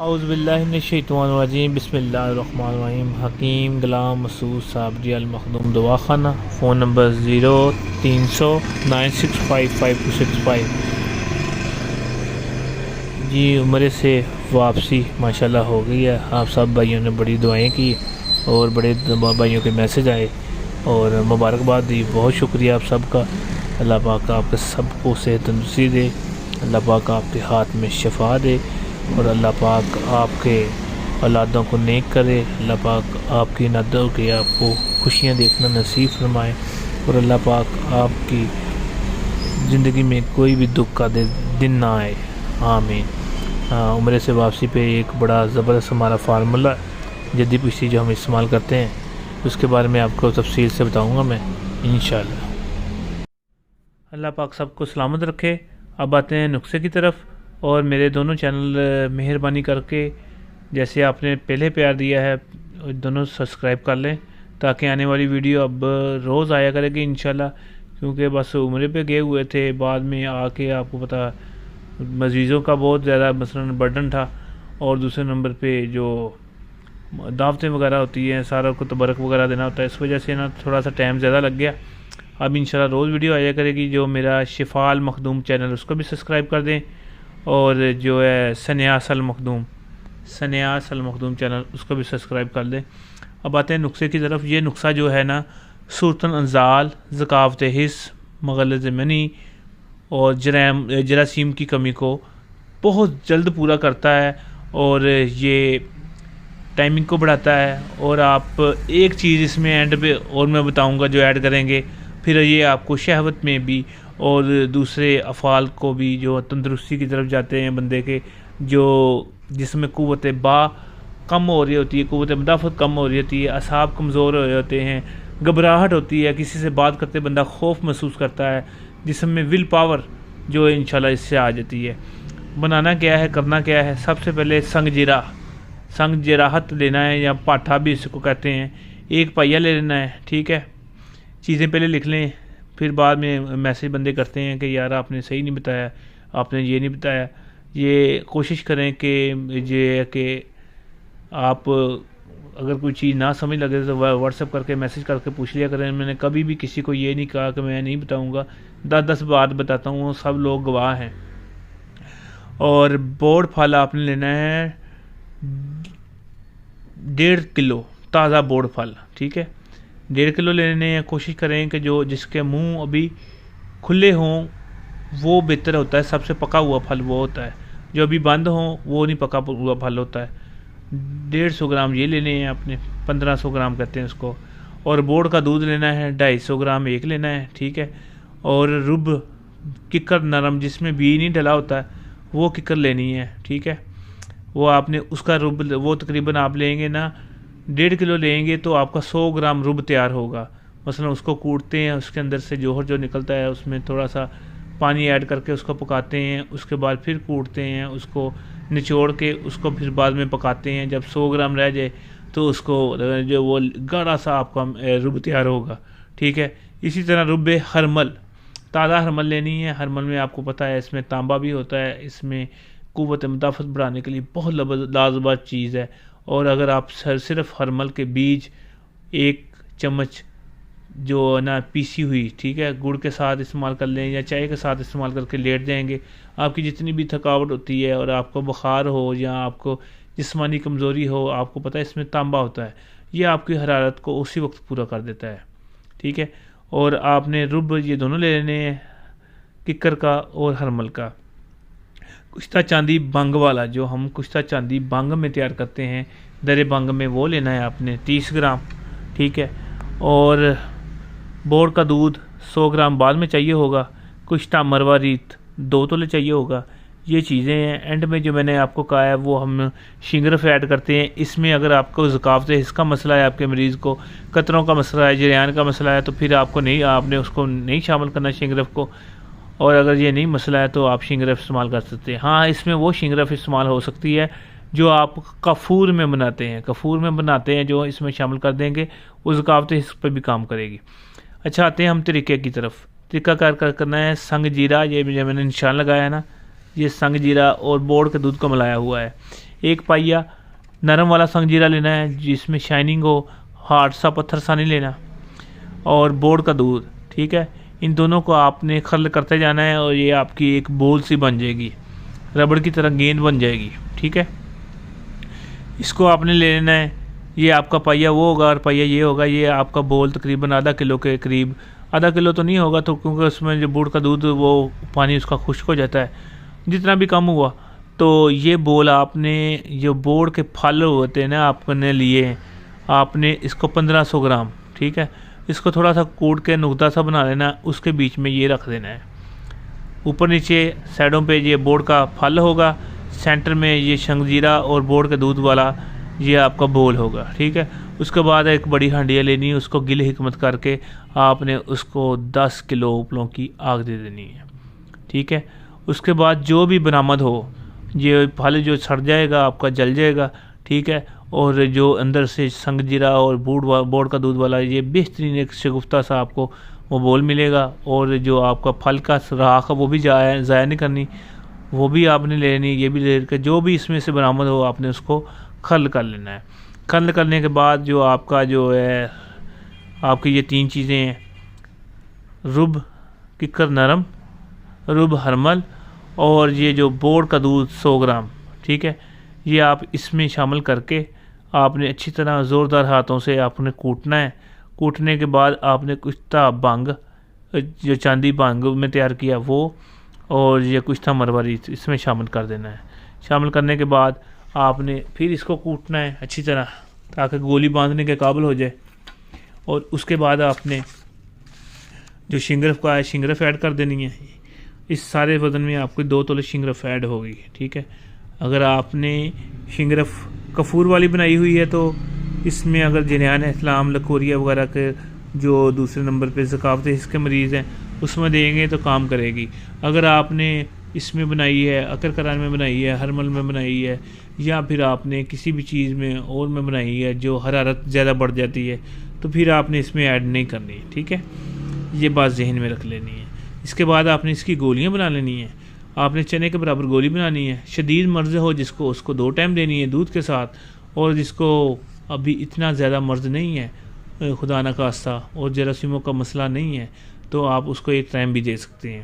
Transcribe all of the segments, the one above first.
اعوذ باللہ من الشیطان الرجیم، بسم اللہ الرحمن الرحیم۔ حکیم غلام مسعود صابری المخدوم دواخانہ، فون نمبر 0300965565۔ جی عمرے سے واپسی ماشاءاللہ ہو گئی ہے۔ آپ سب بھائیوں نے بڑی دعائیں کی اور بڑے بھائیوں کے میسج آئے اور مبارکباد دی۔ بہت شکریہ آپ سب کا۔ اللہ پاک آپ کے سب کو صحت تندرستی دے، اللہ پاک آپ کے ہاتھ میں شفا دے اور اللہ پاک آپ کے اولادوں کو نیک کرے۔ اللہ پاک آپ کی نظروں کے آپ کو خوشیاں دیکھنا نصیب فرمائے اور اللہ پاک آپ کی زندگی میں کوئی بھی دکھ کا دن نہ آئے، آمین۔ عمرے سے واپسی پہ ایک بڑا زبردست ہمارا فارمولہ جدی پشتی جو ہم استعمال کرتے ہیں، اس کے بارے میں آپ کو تفصیل سے بتاؤں گا میں انشاءاللہ۔ اللہ پاک سب کو سلامت رکھے۔ اب آتے ہیں نسخے کی طرف، اور میرے دونوں چینل مہربانی کر کے جیسے آپ نے پہلے پیار دیا ہے دونوں سبسکرائب کر لیں، تاکہ آنے والی ویڈیو اب روز آیا کرے گی انشاءاللہ، کیونکہ بس عمرے پہ گئے ہوئے تھے، بعد میں آ کے آپ کو پتہ مزیزوں کا بہت زیادہ مثلا برڈن تھا، اور دوسرے نمبر پہ جو دعوتیں وغیرہ ہوتی ہیں سارا کو تبرک وغیرہ دینا ہوتا ہے، اس وجہ سے نا تھوڑا سا ٹائم زیادہ لگ گیا۔ اب انشاءاللہ روز ویڈیو آیا کرے گی۔ جو میرا شفاء المخدوم چینل اس کو بھی سبسکرائب کر دیں، اور جو ہے سنیاس المخدوم چینل اس کو بھی سبسکرائب کر دیں۔ اب آتے ہیں نسخے کی طرف۔ یہ نسخہ جو ہے نا صورت الانزال، ذکاوت حس، مغلظ منی اور جراثیم کی کمی کو بہت جلد پورا کرتا ہے، اور یہ ٹائمنگ کو بڑھاتا ہے۔ اور آپ ایک چیز اس میں اینڈ پہ اور میں بتاؤں گا جو ایڈ کریں گے، پھر یہ آپ کو شہوت میں بھی اور دوسرے افعال کو بھی جو تندرستی کی طرف جاتے ہیں بندے کے، جو جس میں قوت با کم ہو رہی ہوتی ہے، قوت مدافعت کم ہو رہی ہوتی ہے، اعصاب کمزور ہو رہے ہوتے ہیں، گھبراہٹ ہوتی ہے، کسی سے بات کرتے بندہ خوف محسوس کرتا ہے، جسم میں ول پاور جو انشاءاللہ اس سے آ جاتی ہے۔ بنانا کیا ہے، کرنا کیا ہے؟ سب سے پہلے سنگ جراحت لینا ہے، یا پاٹھا بھی اس کو کہتے ہیں۔ ایک پہیا لے لینا ہے، ٹھیک ہے۔ چیزیں پہلے لکھ لیں، پھر بعد میں میسج بندے کرتے ہیں کہ یار آپ نے صحیح نہیں بتایا، آپ نے یہ نہیں بتایا۔ یہ کوشش کریں کہ آپ اگر کوئی چیز نہ سمجھ لگے تو واٹس ایپ کر کے میسج کر کے پوچھ لیا کریں۔ میں نے کبھی بھی کسی کو یہ نہیں کہا کہ میں نہیں بتاؤں گا، 10 بات بتاتا ہوں، سب لوگ گواہ ہیں۔ اور بورڈ پھل آپ نے لینا ہے 1.5 کلو تازہ بورڈ پھل، ٹھیک ہے، 1.5 کلو لینے ہیں۔ کوشش کریں کہ جس کے منہ ابھی کھلے ہوں وہ بہتر ہوتا ہے، سب سے پکا ہوا پھل وہ ہوتا ہے، جو ابھی بند ہوں وہ نہیں پکا ہوا پھل ہوتا ہے۔ 150 گرام یہ لینے ہیں آپ نے، 1500 گرام کہتے ہیں اس کو۔ اور بورڈ کا دودھ لینا ہے 250 گرام ایک لینا ہے، ٹھیک ہے۔ اور رب ککر نرم جس میں بی نہیں ڈلا ہوتا ہے وہ ککر لینی ہے، ٹھیک ہے۔ وہ آپ نے اس کا رب وہ تقریباً آپ لیں گے نا 1.5 کلو لیں گے تو آپ کا 100 گرام رب تیار ہوگا۔ مثلا اس کو کوٹتے ہیں، اس کے اندر سے جوہر جو نکلتا ہے اس میں تھوڑا سا پانی ایڈ کر کے اس کو پکاتے ہیں، اس کے بعد پھر کوٹتے ہیں، اس کو نچوڑ کے اس کو پھر بعد میں پکاتے ہیں۔ جب 100 گرام رہ جائے تو اس کو جو وہ گاڑھا سا آپ کا رب تیار ہوگا، ٹھیک ہے۔ اسی طرح رب ہرمل، تازہ ہرمل لینی ہے۔ ہرمل میں آپ کو پتہ ہے اس میں تانبا بھی ہوتا ہے، اس میں قوت مدافعت بڑھانے کے لیے بہت لازوال چیز ہے۔ اور اگر آپ صرف ہرمل کے بیج 1 چمچ جو نا پیسی ہوئی، ٹھیک ہے، گڑ کے ساتھ استعمال کر لیں یا چائے کے ساتھ استعمال کر کے لیٹ جائیں گے، آپ کی جتنی بھی تھکاوٹ ہوتی ہے اور آپ کو بخار ہو یا آپ کو جسمانی کمزوری ہو، آپ کو پتہ ہے اس میں تانبا ہوتا ہے، یہ آپ کی حرارت کو اسی وقت پورا کر دیتا ہے، ٹھیک ہے۔ اور آپ نے رب یہ دونوں لے لینے ہیں، ککر کا اور ہرمل کا۔ کشتہ چاندی بنگ والا جو ہم کشتہ چاندی بنگ میں تیار کرتے ہیں، درے بنگ میں، وہ لینا ہے آپ نے 30 گرام، ٹھیک ہے۔ اور بورڈ کا دودھ 100 گرام بعد میں چاہیے ہوگا۔ کشتہ مرواریت 2 تولے چاہیے ہوگا۔ یہ چیزیں ہیں۔ اینڈ میں جو میں نے آپ کو کہا ہے وہ ہم شنگرف ایڈ کرتے ہیں اس میں۔ اگر آپ کو ذکاوت حس کا مسئلہ ہے، آپ کے مریض کو قطروں کا مسئلہ ہے، جریان کا مسئلہ ہے، تو پھر آپ نے اس کو نہیں شامل کرنا شنگرف کو۔ اور اگر یہ نہیں مسئلہ ہے تو آپ شنگرف استعمال کر سکتے ہیں۔ ہاں، اس میں وہ شنگرف استعمال ہو سکتی ہے جو آپ کافور میں بناتے ہیں، جو اس میں شامل کر دیں گے، وہ ذکاوت حس پہ بھی کام کرے گی۔ اچھا، آتے ہیں ہم طریقے کی طرف۔ طریقہ کار کرنا ہے سنگ جیرا، یہ میں نے نشان لگایا ہے نا، یہ سنگ جیرا اور بورڈ کے دودھ کو ملایا ہوا ہے۔ 1 پائیا نرم والا سنگ جیرا لینا ہے جس میں شائننگ ہو، ہارڈ سا پتھر سا نہیں لینا، اور بورڈ کا دودھ، ٹھیک ہے۔ ان دونوں کو آپ نے خرل کرتے جانا ہے اور یہ آپ کی ایک بول سی بن جائے گی، ربڑ کی طرح گیند بن جائے گی، ٹھیک ہے۔ اس کو آپ نے لے لینا ہے، یہ آپ کا پائیا وہ ہوگا اور پائیا یہ ہوگا، یہ آپ کا بول تقریباً آدھا کلو کے قریب، آدھا کلو تو نہیں ہوگا تو کیونکہ اس میں جو بورڈ کا دودھ وہ پانی اس کا خشک ہو جاتا ہے، جتنا بھی کم ہوا تو یہ بول آپ نے جو بورڈ کے پھل ہوتے ہیں نا آپ نے لیے، آپ نے اس کو 1500 گرام، ٹھیک ہے، اس کو تھوڑا سا کوٹ کے نقطہ سا بنا لینا، اس کے بیچ میں یہ رکھ دینا ہے، اوپر نیچے سائڈوں پہ یہ بورڈ کا پھل ہوگا، سینٹر میں یہ شنگجیرا اور بورڈ کے دودھ والا یہ آپ کا بول ہوگا، ٹھیک ہے۔ اس کے بعد ایک بڑی ہانڈیاں لینی ہے، اس کو گل حکمت کر کے آپ نے اس کو 10 کلو اپلوں کی آگ دے دینی ہے، ٹھیک ہے۔ اس کے بعد جو بھی برآمد ہو، یہ پھل جو سڑ جائے گا آپ کا جل جائے گا، ٹھیک ہے، اور جو اندر سے سنگ جیرا اور بورڈ کا دودھ والا یہ بہترین ایک شگفتہ سا آپ کو وہ بول ملے گا، اور جو آپ کا پھل کا راکھ ہے وہ بھی ضائع نہیں کرنی، وہ بھی آپ نے لینی، یہ بھی لے کر جو بھی اس میں سے برآمد ہو آپ نے اس کو خرل کر لینا ہے۔ خرل کرنے کے بعد جو آپ کا جو ہے آپ کی یہ 3 چیزیں ہیں، رب ککر نرم، رب ہرمل، اور یہ جو بورڈ کا دودھ 100 گرام، ٹھیک ہے، یہ آپ اس میں شامل کر کے آپ نے اچھی طرح زوردار ہاتھوں سے آپ نے کوٹنا ہے۔ کوٹنے کے بعد آپ نے کچھ تا بھنگ جو چاندی بھنگ میں تیار کیا وہ، اور یہ کچھ تھا مروارید اس میں شامل کر دینا ہے۔ شامل کرنے کے بعد آپ نے پھر اس کو کوٹنا ہے اچھی طرح تاکہ گولی باندھنے کے قابل ہو جائے، اور اس کے بعد آپ نے جو شنگرف کا ہے شنگرف ایڈ کر دینی ہے۔ اس سارے وزن میں آپ کو 2 تولے شنگرف ایڈ ہوگی، ٹھیک ہے۔ اگر آپ نے شنگرف کفور والی بنائی ہوئی ہے تو اس میں اگر جنیان اسلام لکوریا وغیرہ کے جو دوسرے نمبر پہ ثقافت اس کے مریض ہیں اس میں دیں گے تو کام کرے گی۔ اگر آپ نے اس میں بنائی ہے، عقر کران میں بنائی ہے، ہرمل میں بنائی ہے، یا پھر آپ نے کسی بھی چیز میں اور میں بنائی ہے جو حرارت زیادہ بڑھ جاتی ہے تو پھر آپ نے اس میں ایڈ نہیں کرنی، ٹھیک ہے، یہ بات ذہن میں رکھ لینی ہے۔ اس کے بعد آپ نے اس کی گولیاں بنا لینی ہیں، آپ نے چنے کے برابر گولی بنانی ہے۔ شدید مرض ہو جس کو اس کو 2 ٹائم دینی ہے دودھ کے ساتھ، اور جس کو ابھی اتنا زیادہ مرض نہیں ہے خدا نخواستہ اور جراثیموں کا مسئلہ نہیں ہے تو آپ اس کو 1 ٹائم بھی دے سکتے ہیں۔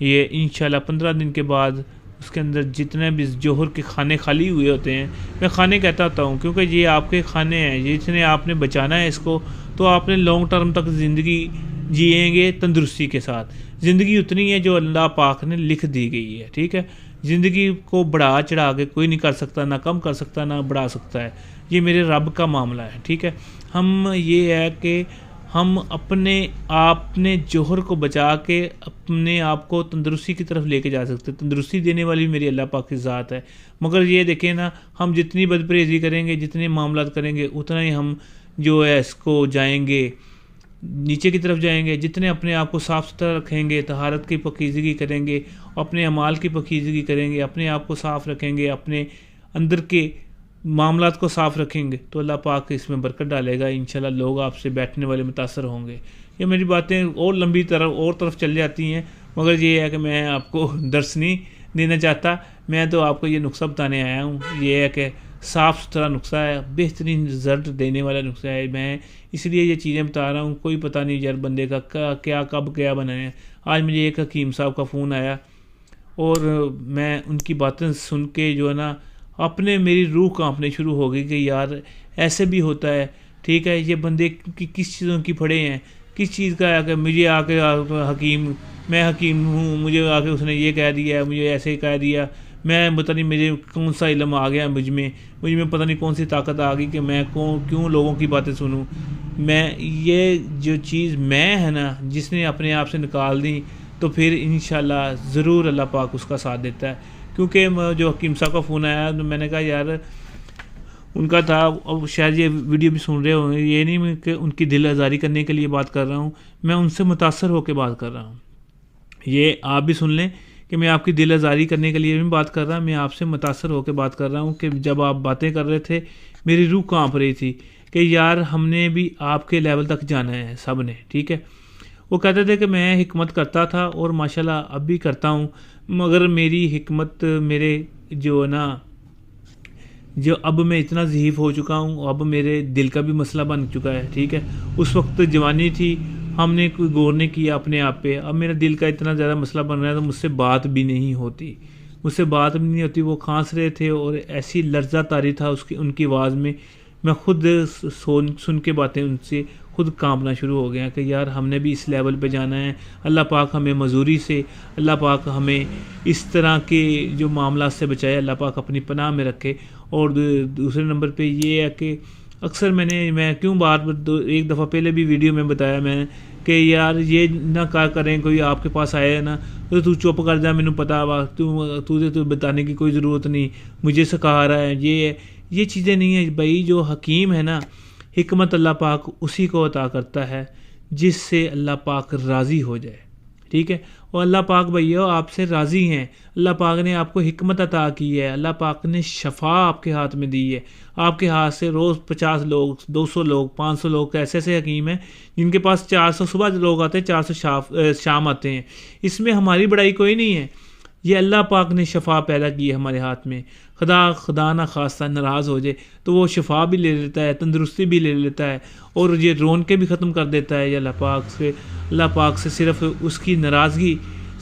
یہ انشاءاللہ 15 دن کے بعد اس کے اندر جتنے بھی جوہر کے کھانے خالی ہوئے ہوتے ہیں، میں کھانے کہتا ہوتا ہوں کیونکہ یہ آپ کے کھانے ہیں، جتنے آپ نے بچانا ہے اس کو تو آپ نے لانگ ٹرم تک زندگی جئیں گے تندرستی کے ساتھ۔ زندگی اتنی ہے جو اللہ پاک نے لکھ دی گئی ہے، ٹھیک ہے۔ زندگی کو بڑھا چڑھا کے کوئی نہیں کر سکتا، نہ کم کر سکتا نہ بڑھا سکتا ہے، یہ میرے رب کا معاملہ ہے، ٹھیک ہے۔ ہم یہ ہے کہ ہم اپنے آپ نے جوہر کو بچا کے اپنے آپ کو تندرستی کی طرف لے کے جا سکتے، تندرستی دینے والی میری اللہ پاک کی ذات ہے۔ مگر یہ دیکھیں نا، ہم جتنی بدپریزی کریں گے، جتنے معاملات کریں گے، اتنا ہی ہم جو ہے اس کو جائیں گے نیچے کی طرف جائیں گے۔ جتنے اپنے آپ کو صاف ستھرا رکھیں گے، طہارت کی پاکیزگی کریں گے، اپنے اعمال کی پاکیزگی کریں گے، اپنے آپ کو صاف رکھیں گے، اپنے اندر کے معاملات کو صاف رکھیں گے تو اللہ پاک اس میں برکت ڈالے گا۔ انشاءاللہ لوگ آپ سے بیٹھنے والے متاثر ہوں گے۔ یہ میری باتیں اور لمبی طرف چل جاتی ہیں، مگر یہ ہے کہ میں آپ کو درس نہیں دینا چاہتا، میں تو آپ کو یہ نسخہ بتانے آیا ہوں۔ یہ ہے کہ صاف ستھرا نسخہ ہے، بہترین رزلٹ دینے والا نسخہ ہے۔ میں اس لیے یہ چیزیں بتا رہا ہوں، کوئی پتہ نہیں یار بندے کا کیا کب کیا بنانے ہیں۔ آج مجھے ایک حکیم صاحب کا فون آیا اور میں ان کی باتیں سن کے جو ہے نا اپنے میری روح کانپنے شروع ہو گئی کہ یار ایسے بھی ہوتا ہے، ٹھیک ہے۔ یہ بندے کس چیزوں کی پڑھے ہیں، کس چیز کا ہے کہ مجھے آ کے حکیم، میں حکیم ہوں، مجھے آ کے اس نے یہ کہہ دیا، مجھے ایسے ہی کہہ دیا، میں پتہ نہیں مجھے کون سا علم آ گیا مجھ میں پتہ نہیں کون سی طاقت آ گئی کہ میں کیوں لوگوں کی باتیں سنوں۔ میں یہ جو چیز میں ہے نا جس نے اپنے آپ سے نکال دی تو پھر انشاءاللہ ضرور اللہ پاک اس کا ساتھ دیتا ہے۔ کیونکہ جو حکیم صاحب کا فون آیا تو میں نے کہا یار ان کا تھا، اب شاید یہ ویڈیو بھی سن رہے ہوں گے، یہ نہیں کہ ان کی دل آزاری کرنے کے لیے بات کر رہا ہوں، میں ان سے متاثر ہو کے بات کر رہا ہوں۔ یہ آپ بھی سن لیں کہ میں آپ کی دل آزاری کرنے کے لیے بھی بات کر رہا ہوں، میں آپ سے متاثر ہو کے بات کر رہا ہوں کہ جب آپ باتیں کر رہے تھے میری روح کانپ رہی تھی کہ یار ہم نے بھی آپ کے لیول تک جانا ہے سب نے، ٹھیک ہے۔ وہ کہتے تھے کہ میں حکمت کرتا تھا اور ماشاءاللہ اب بھی کرتا ہوں، مگر میری حکمت میرے جو نا جو اب میں اتنا ضعیف ہو چکا ہوں، اب میرے دل کا بھی مسئلہ بن چکا ہے، ٹھیک ہے. اس وقت جوانی تھی، ہم نے کوئی غور نہیں کیا اپنے آپ پہ. اب میرا دل کا اتنا زیادہ مسئلہ بن رہا ہے تو مجھ سے بات بھی نہیں ہوتی، وہ کھانس رہے تھے اور ایسی لرزہ طاری تھا ان کی آواز میں. میں خود سن کے باتیں ان سے خود کانپنا شروع ہو گیا کہ یار ہم نے بھی اس لیول پہ جانا ہے. اللہ پاک ہمیں مزدوری سے، اللہ پاک ہمیں اس طرح کے جو معاملات سے بچائے، اللہ پاک اپنی پناہ میں رکھے. اور دوسرے نمبر پہ یہ ہے کہ اکثر میں کیوں ایک دفعہ پہلے بھی ویڈیو میں بتایا میں کہ یار یہ نہ کہا کریں کوئی آپ کے پاس آیا ہے نا تو چپ کر جا، مینوں پتا وا، تو بتانے کی کوئی ضرورت نہیں، مجھے سکھا رہا ہے. یہ چیزیں نہیں ہیں بھائی. جو حکیم ہے نا، حکمت اللہ پاک اسی کو عطا کرتا ہے جس سے اللہ پاک راضی ہو جائے، ٹھیک ہے. اور اللہ پاک بھائیو آپ سے راضی ہیں. اللہ پاک نے آپ کو حکمت عطا کی ہے، اللہ پاک نے شفا آپ کے ہاتھ میں دی ہے. آپ کے ہاتھ سے روز 50 لوگ، 200 لوگ، 500 لوگ ایسے حکیم ہیں جن کے پاس 400 صبح لوگ آتے ہیں، 400 شام آتے ہیں. اس میں ہماری بڑائی کوئی نہیں ہے، یہ اللہ پاک نے شفا پیدا کی ہے ہمارے ہاتھ میں. خدا نہ خواستہ ناراض ہو جائے تو وہ شفا بھی لے لیتا ہے، تندرستی بھی لے لیتا ہے، اور یہ رونقیں بھی ختم کر دیتا ہے. یہ اللہ پاک سے صرف اس کی ناراضگی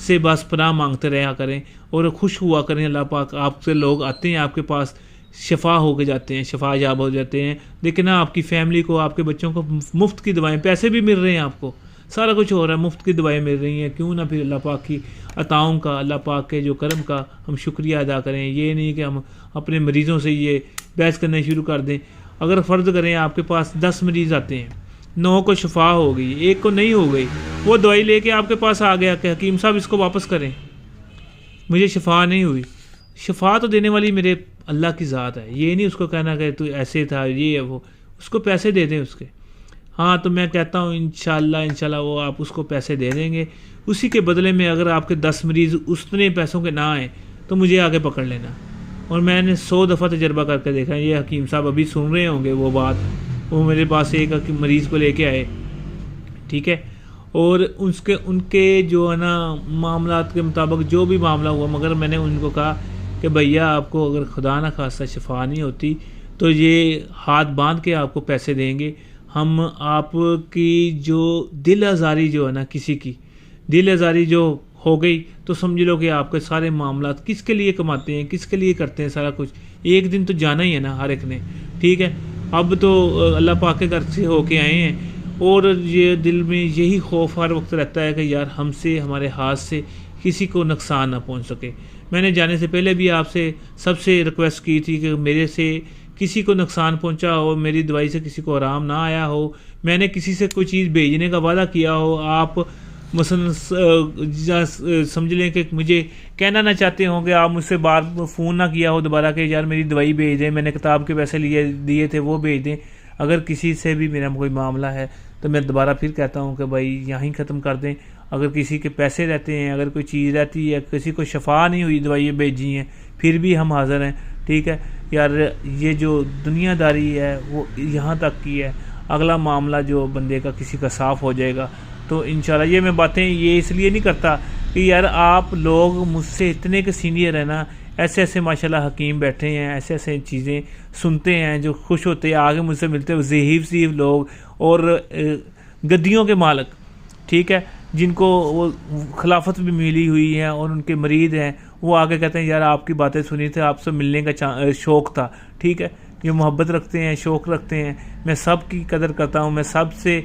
سے بس پناہ مانگتے رہا کریں اور خوش ہوا کریں. اللہ پاک آپ سے لوگ آتے ہیں آپ کے پاس، شفا ہو کے جاتے ہیں، شفا یاب ہو جاتے ہیں. لیکن آپ کی فیملی کو، آپ کے بچوں کو مفت کی دوائیں، پیسے بھی مل رہے ہیں، آپ کو سارا کچھ ہو رہا ہے، مفت کی دوائیں مل رہی ہیں. کیوں نہ پھر اللہ پاک کی عطاؤں کا، اللہ پاک کے جو کرم کا ہم شکریہ ادا کریں. یہ نہیں کہ ہم اپنے مریضوں سے یہ بحث کرنا شروع کر دیں. اگر فرض کریں آپ کے پاس 10 مریض آتے ہیں، 9 کو شفا ہو گئی، 1 کو نہیں ہو گئی، وہ دوائی لے کے آپ کے پاس آ گیا کہ حکیم صاحب اس کو واپس کریں، مجھے شفا نہیں ہوئی. شفا تو دینے والی میرے اللہ کی ذات ہے. یہ نہیں اس کو کہنا کہ تو ایسے تھا، یہ ہے وہ. اس کو پیسے دے دیں اس کے. ہاں تو میں کہتا ہوں انشاءاللہ وہ آپ اس کو پیسے دے دیں گے. اسی کے بدلے میں اگر آپ کے 10 مریض اتنے پیسوں کے نہ آئیں تو مجھے آگے پکڑ لینا. اور میں نے 100 دفعہ تجربہ کر کے دیکھا. یہ حکیم صاحب ابھی سن رہے ہوں گے وہ بات. وہ میرے پاس ایک مریض کو لے کے آئے، ٹھیک ہے، اور ان کے جو ہے نا معاملات کے مطابق جو بھی معاملہ ہوا، مگر میں نے ان کو کہا کہ بھیا آپ کو اگر خدا نہ خواستہ شفا نہیں ہوتی تو یہ ہاتھ باندھ کے آپ کو پیسے دیں گے. ہم آپ کی جو دل آزاری جو ہے نا، کسی کی دل آزاری جو ہو گئی تو سمجھ لو کہ آپ کے سارے معاملات کس کے لیے کماتے ہیں، کس کے لیے کرتے ہیں سارا کچھ. ایک دن تو جانا ہی ہے نا ہر ایک نے، ٹھیک ہے. اب تو اللہ پاک کے گھر سے ہو کے آئے ہیں اور یہ دل میں یہی خوف ہر وقت رہتا ہے کہ یار ہم سے، ہمارے ہاتھ سے کسی کو نقصان نہ پہنچ سکے. میں نے جانے سے پہلے بھی آپ سے سب سے ریکویسٹ کی تھی کہ میرے سے کسی کو نقصان پہنچا ہو، میری دوائی سے کسی کو آرام نہ آیا ہو، میں نے کسی سے کوئی چیز بھیجنے کا وعدہ کیا ہو، آپ مثلا سمجھ لیں کہ مجھے کہنا نہ چاہتے ہوں کہ آپ مجھ سے بار فون نہ کیا ہو دوبارہ کہ یار میری دوائی بھیج دیں، میں نے کتاب کے پیسے دیے تھے وہ بھیج دیں. اگر کسی سے بھی میرا کوئی معاملہ ہے تو میں دوبارہ پھر کہتا ہوں کہ بھائی یہیں ختم کر دیں. اگر کسی کے پیسے رہتے ہیں، اگر کوئی چیز رہتی ہے، کسی کو شفا نہیں ہوئی، دوائیں بھیجی ہیں، پھر بھی ہم حاضر ہیں، ٹھیک ہے. یار یہ جو دنیا داری ہے وہ یہاں تک کی ہے. اگلا معاملہ جو بندے کا کسی کا صاف ہو جائے گا تو انشاءاللہ. یہ میں باتیں یہ اس لیے نہیں کرتا کہ یار آپ لوگ مجھ سے اتنے کے سینئر ہیں نا، ایسے ماشاءاللہ حکیم بیٹھے ہیں، ایسے چیزیں سنتے ہیں جو خوش ہوتے ہیں، آگے مجھ سے ملتے ہیں ضعیف لوگ اور گدیوں کے مالک، ٹھیک ہے، جن کو وہ خلافت بھی ملی ہوئی ہے اور ان کے مرید ہیں، وہ آگے کہتے ہیں یار آپ کی باتیں سنی تھے، آپ سے ملنے کا شوق تھا، ٹھیک ہے. یہ محبت رکھتے ہیں، شوق رکھتے ہیں. میں سب کی قدر کرتا ہوں، میں سب سے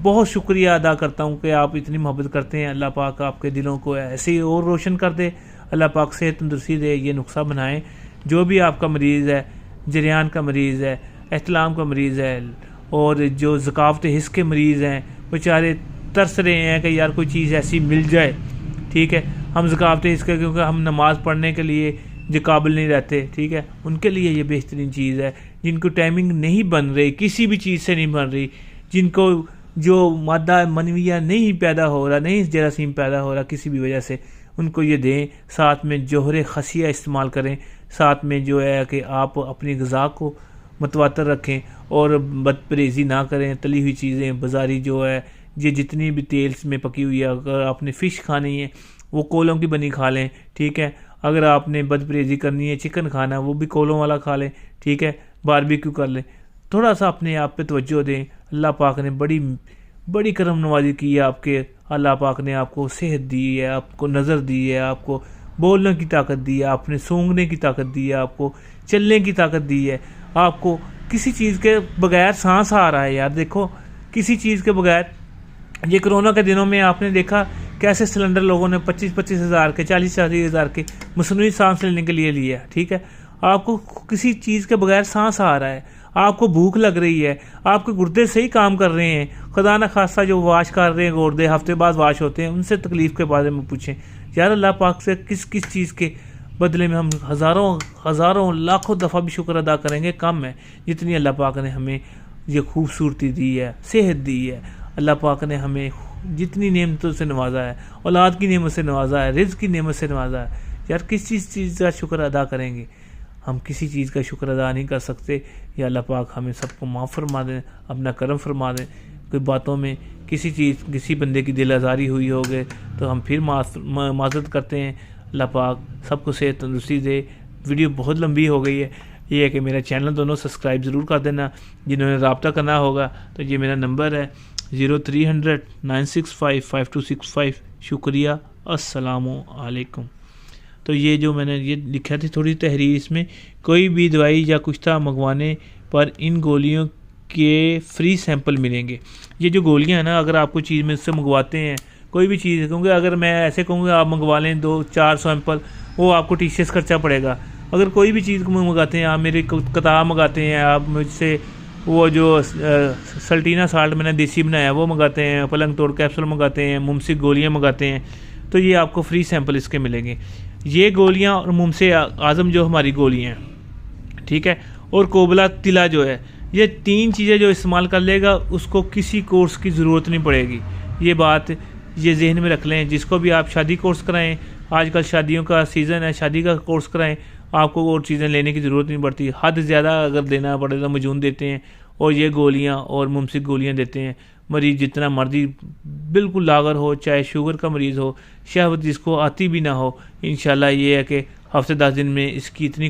بہت شکریہ ادا کرتا ہوں کہ آپ اتنی محبت کرتے ہیں. اللہ پاک آپ کے دلوں کو ایسے ہی اور روشن کر دے. اللہ پاک صحت تندرستی دے. یہ نسخہ بنائیں. جو بھی آپ کا مریض ہے، جریان کا مریض ہے، احتلام کا مریض ہے، اور جو ذکاوت حس کے مریض ہیں، بیچارے ترس رہے ہیں کہ یار کوئی چیز ایسی مل جائے، ٹھیک ہے. ہم ذکاوت حس کے کیونکہ ہم نماز پڑھنے کے لیے جو قابل نہیں رہتے، ٹھیک ہے، ان کے لیے یہ بہترین چیز ہے. جن کو ٹائمنگ نہیں بن رہی، کسی بھی چیز سے نہیں بن رہی، جن کو جو مادہ منویہ نہیں پیدا ہو رہا، نہیں جراثیم پیدا ہو رہا کسی بھی وجہ سے، ان کو یہ دیں. ساتھ میں جوہر خسیہ استعمال کریں. ساتھ میں جو ہے کہ آپ اپنی غذا کو متواتر رکھیں اور بد پرہیزی نہ کریں. تلی ہوئی چیزیں بازاری جو ہے، یہ جتنی بھی تیل میں پکی ہوئی ہے، اگر آپ نے فش کھانی ہے وہ کولوں کی بنی کھا لیں، ٹھیک ہے. اگر آپ نے بد پرہیزی کرنی ہے، چکن کھانا ہے، وہ بھی کولوں والا کھا لیں، ٹھیک ہے، باربیکیو کر لیں، تھوڑا سا اپنے آپ پہ توجہ دیں. اللہ پاک نے بڑی کرم نوازی کی ہے آپ کے. اللہ پاک نے آپ کو صحت دی ہے، آپ کو نظر دی ہے، آپ کو بولنے کی طاقت دی ہے، آپ نے سونگنے کی طاقت دی ہے، آپ کو چلنے کی طاقت دی ہے، آپ کو کسی چیز کے بغیر سانس آ رہا ہے. یار دیکھو، کسی چیز کے بغیر. یہ کرونا کے دنوں میں آپ نے دیکھا کیسے سلنڈر لوگوں نے 25 ہزار کے 40 ہزار کے مصنوعی سانس لینے کے لیے لیا ہے. ٹھیک ہے، آپ کو کسی چیز کے بغیر سانس آ رہا ہے، آپ کو بھوک لگ رہی ہے، آپ کے گردے صحیح کام کر رہے ہیں. خدا نہ خواستہ جو واش کر رہے ہیں گردے، ہفتے بعد واش ہوتے ہیں، ان سے تکلیف کے بارے میں پوچھیں. یار اللہ پاک سے کس چیز کے بدلے میں ہم ہزاروں لاکھوں دفعہ بھی شکر ادا کریں گے کم ہے، جتنی اللہ پاک نے ہمیں یہ خوبصورتی دی ہے، صحت دی ہے. اللہ پاک نے ہمیں جتنی نعمتوں سے نوازا ہے، اولاد کی نعمت سے نوازا ہے، رزق کی نعمت سے نوازا ہے. یار کس چیز کا شکر ادا کریں گے؟ ہم کسی چیز کا شکر ادا نہیں کر سکتے. یا اللہ پاک ہمیں سب کو معاف فرما دیں، اپنا کرم فرما دیں. کوئی باتوں میں کسی بندے کی دل آزاری ہوئی ہوگی تو ہم پھر معذرت کرتے ہیں. اللہ پاک سب کو صحت تندرستی دے. ویڈیو بہت لمبی ہو گئی ہے. یہ ہے کہ میرا چینل دونوں سبسکرائب ضرور کر دینا. جنہوں نے رابطہ کرنا ہوگا تو یہ میرا نمبر ہے 0300 965 5265. شکریہ، السلام علیکم. تو یہ جو میں نے یہ لکھا تھی تھوڑی تحریر، اس میں کوئی بھی دوائی یا کچھ منگوانے پر ان گولیوں کے فری سیمپل ملیں گے. یہ جو گولیاں ہیں نا، اگر آپ کوئی چیز میں اس سے منگواتے ہیں، کوئی بھی چیز کیونکہ اگر میں ایسے کہوں گا آپ منگوا لیں 2-4 سیمپل، وہ آپ کو ٹیچرس خرچہ پڑے گا. اگر کوئی بھی چیز منگاتے ہیں، آپ میری کتاب منگاتے ہیں، آپ مجھ سے وہ جو سلٹینا سالٹ میں نے دیسی بنایا وہ منگاتے ہیں، پلنگ توڑ کیپسول منگاتے ہیں، ممسک گولیاں منگاتے ہیں، تو یہ آپ کو فری سیمپل اس کے ملیں گے. یہ گولیاں اور ممسک اعظم جو ہماری گولیاں ہیں، ٹھیک ہے، اور کوبلا تلا جو ہے، یہ 3 چیزیں جو استعمال کر لے گا اس کو کسی کورس کی ضرورت نہیں پڑے گی. یہ بات یہ ذہن میں رکھ لیں. جس کو بھی آپ شادی کورس کرائیں، آج کل شادیوں کا سیزن ہے، شادی کا کورس کرائیں، آپ کو اور چیزیں لینے کی ضرورت نہیں پڑتی. حد زیادہ اگر دینا پڑے تو مجون دیتے ہیں، اور یہ گولیاں اور ممسک گولیاں دیتے ہیں. مریض جتنا مرضی بالکل لاغر ہو، چاہے شوگر کا مریض ہو، شہوت جس کو آتی بھی نہ ہو، انشاءاللہ یہ ہے کہ ہفتے 10 دن میں اس کی اتنی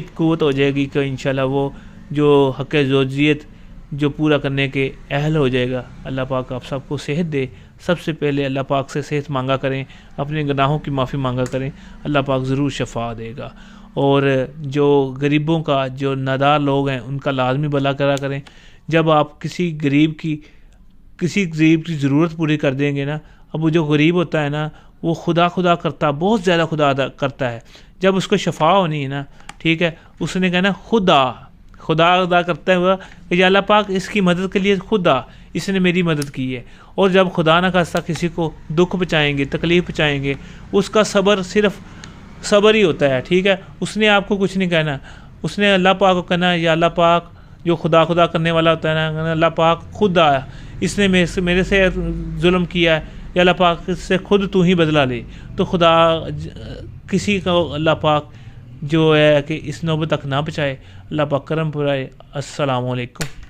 قوت ہو جائے گی کہ انشاءاللہ وہ جو حق زوجیت جو پورا کرنے کے اہل ہو جائے گا. اللہ پاک آپ سب کو صحت دے. سب سے پہلے اللہ پاک سے صحت مانگا کریں، اپنے گناہوں کی معافی مانگا کریں، اللہ پاک ضرور شفا دے گا. اور جو غریبوں کا، جو نادار لوگ ہیں، ان کا لازمی بھلا کرا کریں. جب آپ کسی غریب کی ضرورت پوری کر دیں گے نا، اب وہ جو غریب ہوتا ہے نا، وہ خدا کرتا، بہت زیادہ خدا کرتا ہے. جب اس کو شفا ہونی ہے نا، ٹھیک ہے، اس نے کہنا خدا ادا کرتا ہوا کہ یا اللہ پاک اس کی مدد کے لیے اس نے میری مدد کی ہے. اور جب خدا نہ خواستہ کسی کو دکھ پہنچائیں گے، تکلیف پہنچائیں گے، اس کا صبر صرف صبر ہی ہوتا ہے. ٹھیک ہے، اس نے آپ کو کچھ نہیں کہنا، اس نے اللہ پاک کو کہنا یا اللہ پاک جو خدا کرنے والا ہوتا ہے نا، اللہ پاک خود آیا، اس نے میرے سے ظلم کیا ہے، یا اللہ پاک اس سے خود تو ہی بدلہ لے. تو خدا کسی کو اللہ پاک جو ہے کہ اس نوبت تک نہ پہنچائے. اللہ پاک کرم فرمائے. السلام علیکم.